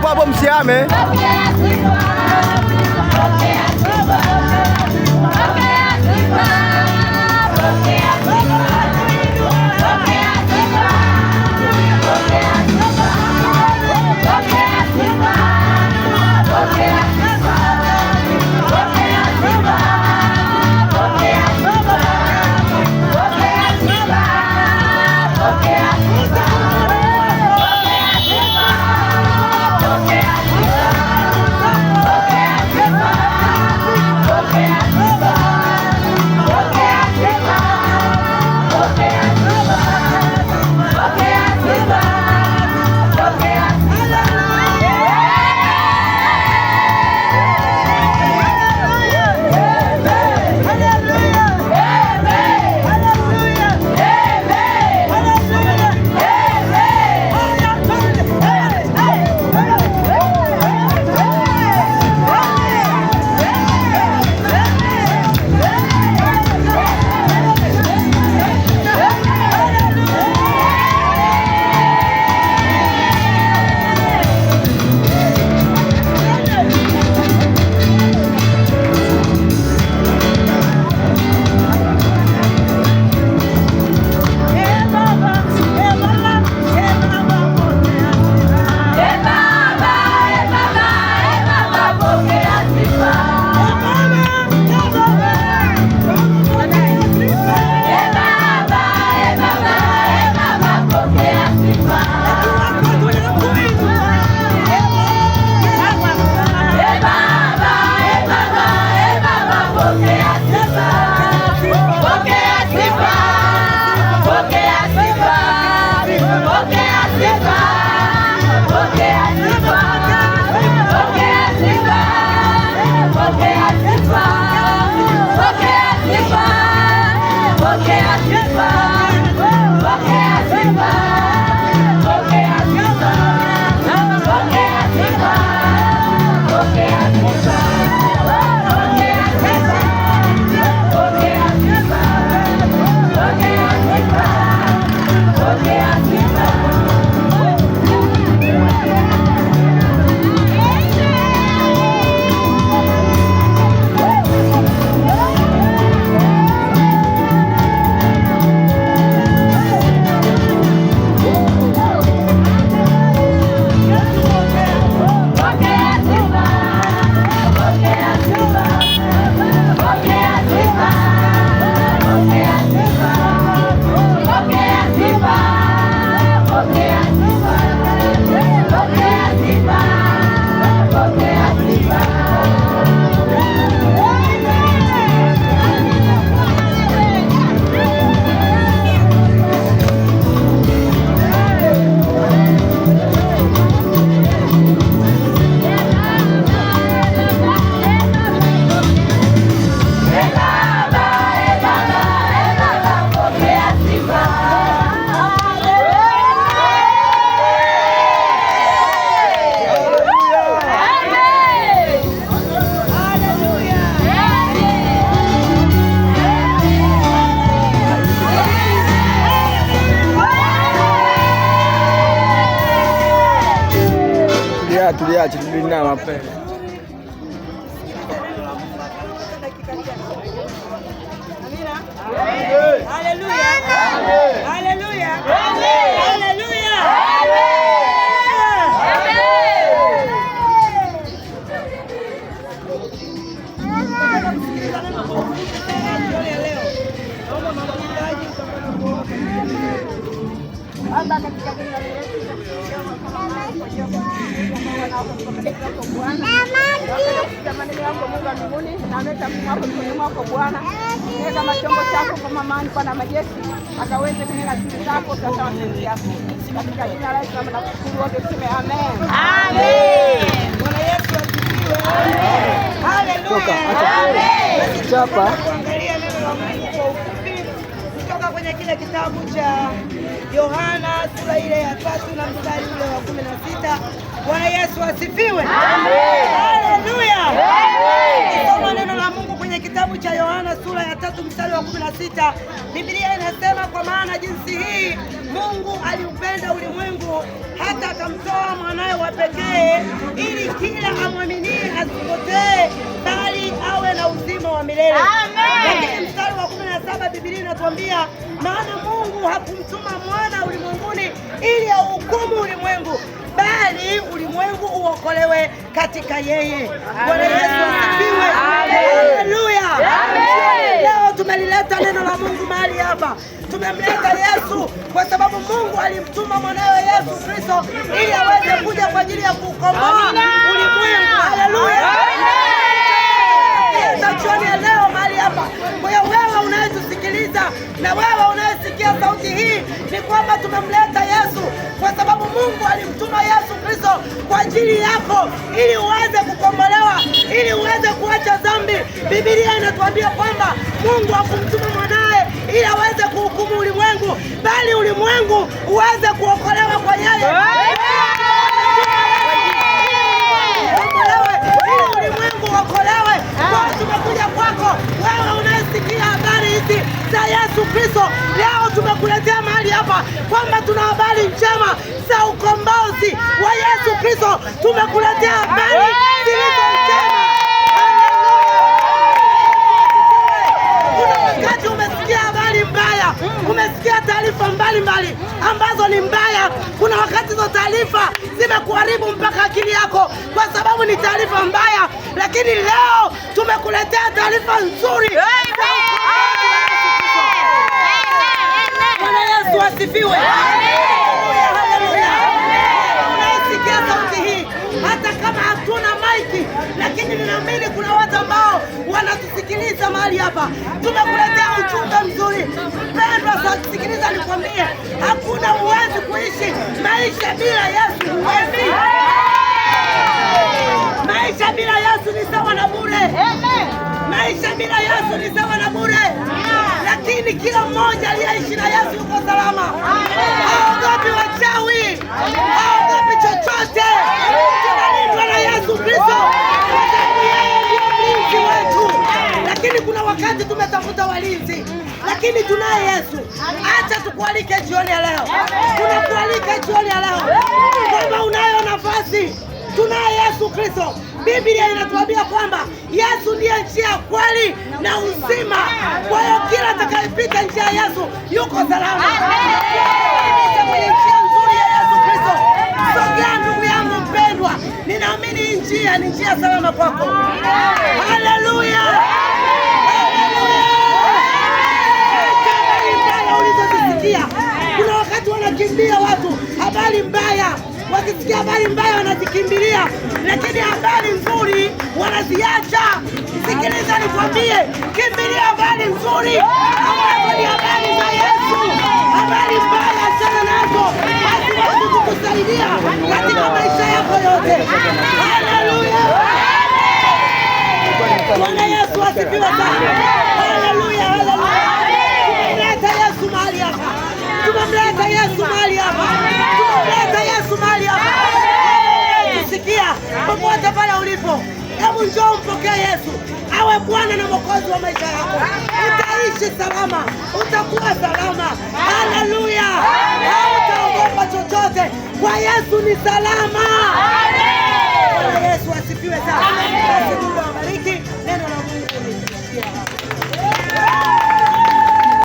Hapo msiame. Tuliache tulina mapema. Haleluya. Haleluya. Haleluya. Bwana kama chombo chako kwa mamani Bwana majeshi akaweze kunena siri zako sawa na yako katika jina la Yesu na kushukuru wote tuseme amen. Amen. Bwana Yesu asifiwe. Amen. Haleluya. Amen. Chapa. Angalia neno la Mungu kwa ufupi kutoka kwenye kile kitabu cha Yohana sura ile ya 3 na mstari ule wa 16. Bwana Yesu asifiwe. Amen. Haleluya. Amen. Soma neno la Mungu kwenye kitabu cha Yohana sura ya 3 mstari wa 16. Biblia inasema kwa maana jinsi hii Mungu aliupenda ulimwengu wa pekee, ili kila amwaminie asipotee, bali awe na uzima wa milele. Lakini mstari wa 17 Biblia inatuambia, maana Mungu hakumtuma mwana ulimwenguni ili auhukumu ulimwengu, bali ulimwengu uokolewe katika yeye. Bwana Yesu asifiwe. Haleluya. Leo tumelileta neno la Mungu mahali hapa. Tumemleta Yesu kwa sababu Mungu alimtuma mwanawe Yesu Kristo ili aweze kuja kwa ajili ya kukomboa ulimwengu. Haleluya. Jioni ya leo mahali hapa, kwa hiyo wewe unayetusikiliza na wewe unayesikia sauti hii, ni kwamba tumemleta Yesu kwa sababu Mungu alimtuma Yesu Kristo kwa ajili yako ili uweze kukombolewa, ili uweze kuacha dhambi. Biblia inatuambia kwamba Mungu hakumtuma mwanae ili aweze kuhukumu ulimwengu, bali ulimwengu uweze kuokolewa kwa yeye. Ili ulimwengu uokolewe. Tumekuja kwako wewe unayesikia habari hizi za Yesu Kristo. Leo tumekuletea mahali hapa kwamba tuna habari njema za ukombozi wa Yesu Kristo. Tumekuletea habari zilizo njema. Kuna wakati umesikia habari mbaya, umesikia taarifa mbalimbali ambazo ni mbaya. Kuna wakati hizo taarifa zimekuharibu mpaka akili yako kwa sababu ni taarifa mbaya, lakini leo tumekuletea taarifa nzuri. Bwana Yesu asifiwe. Haleluya. Unasikia sauti hii hata kama hatuna maiki, lakini ninaamini kuna watu ambao wanatusikiliza mahali hapa. Tumekuletea ujumbe mzuri. Mpendwa, sikiliza nikwambie, hakuna huwezi kuishi maisha bila Yesu. Huwezi. Maisha bila Yesu ni sawa na bure. Maisha bila Yesu ni sawa na bure. Lakini kila mmoja aliyeishi na Yesu yuko salama. Haogopi wachawi, haogopi chochote. Tunalindwa na Yesu Kristo kwa sababu yeye ndiye mlinzi wetu. Lakini kuna wakati tumetafuta walinzi, lakini tunaye Yesu. Acha tukualike jioni ya leo. Tunakualika jioni ya leo kwamba unayo nafasi. Tunaye Yesu Kristo. Biblia inatuambia kwamba Yesu ndiye njia, kweli na uzima. Kwa hiyo kila atakayepita njia ya Yesu yuko salama. Kwenye njia nzuri ya Yesu Kristo. Sogea ndugu yangu mpendwa, ninaamini hii njia ni njia salama kwako. Haleluya. Kuna wakati wanakimbia watu habari mbaya, wakisikia habari mbaya wanazikimbilia, lakini habari nzuri wanaziacha. Sikiliza nikwambie, kimbilia habari nzuri ambazo ni habari za Yesu. Habari mbaya achana nazo, haziwezi kukusaidia katika maisha yako yote. Haleluya. Bwana Yesu asifiwe sana. Haleluya, haleluya. Tumemleta Yesu mahali hapa. Tumemleta Yesu mahali hapa. Tumemleta Yesu mahali hapa. Sikia, popote pale ulipo, hebu njoo mpokee Yesu awe Bwana na Mwokozi wa maisha yako. Utaishi salama, utakuwa salama. Haleluya. Hautaogopa chochote, kwa Yesu ni salama. Bwana Yesu asifiwe sana.